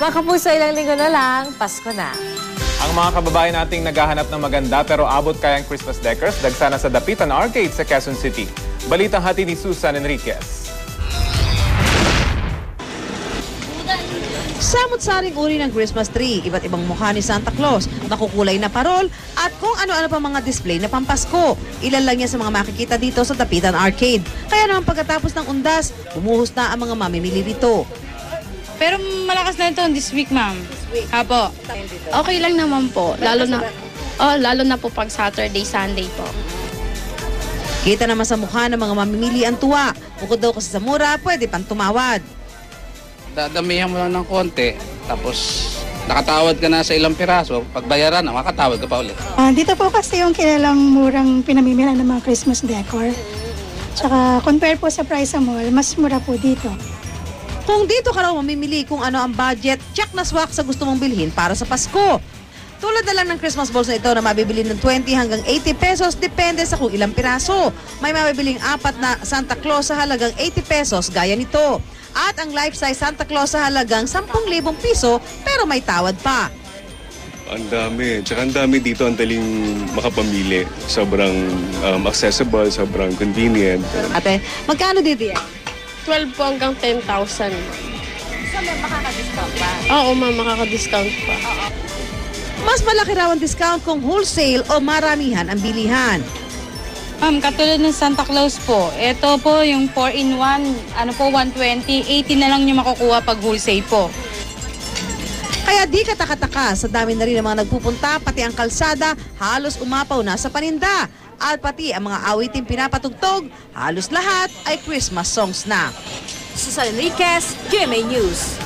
Mga kapuso, ilang linggo na lang, Pasko na. Ang mga kababayan nating naghahanap ng maganda pero abot kayang Christmas decors, dagsana sa Dapitan Arcade sa Quezon City. Balitang hati ni Susan Enriquez. Samot-saring uri ng Christmas tree, iba't ibang mukha ni Santa Claus, makukulay na parol, at kung ano-ano pa mga display na pampasko. Ilan lang yan sa mga makikita dito sa Dapitan Arcade. Kaya naman pagkatapos ng undas, bumuhos na ang mga mamimili rito. Pero malakas na ito this week, ma'am. Apo. Okay lang naman po. Lalo na po pag Saturday, Sunday po. Kita naman sa mukha ng mga mamimili ang tuwa. Bukod daw kasi sa mura, pwede pang tumawad. Dadamihan mo lang ng konti, tapos nakatawad ka na sa ilang piraso, pagbayaran na, makatawad ka pa ulit. Dito po kasi yung kilalang murang pinamimila ng mga Christmas decor. Tsaka compare po sa price sa mall, mas mura po dito. Kung dito ka raw mamimili kung ano ang budget, check na swak sa gusto mong bilhin para sa Pasko. Tulad na lang ng Christmas balls na ito na mabibili ng 20 hanggang 80 pesos, depende sa kung ilang piraso. May mabibiling 4 na Santa Claus sa halagang 80 pesos gaya nito. At ang life-size Santa Claus sa halagang 10,000 piso pero may tawad pa. Ang dami. Tsaka ang dami dito, ang daling makapamili. Sobrang accessible, sobrang convenient. Ate, magkano dito yan? 12 po hanggang 10,000. So, may makaka-discount pa? Oo, ma'am, makaka-discount pa. Mas malaki raw ang discount kung wholesale o maramihan ang bilihan. Ma'am, katulad ng Santa Claus po, ito po yung 4-in-1, 120, 80 na lang yung makukuha pag wholesale po. Kaya di katakataka sa dami na rin ng mga nagpupunta, pati ang kalsada halos umapaw na sa paninda. At pati ang mga awiting pinapatugtog, halos lahat ay Christmas songs na. Susan Enriquez, GMA News.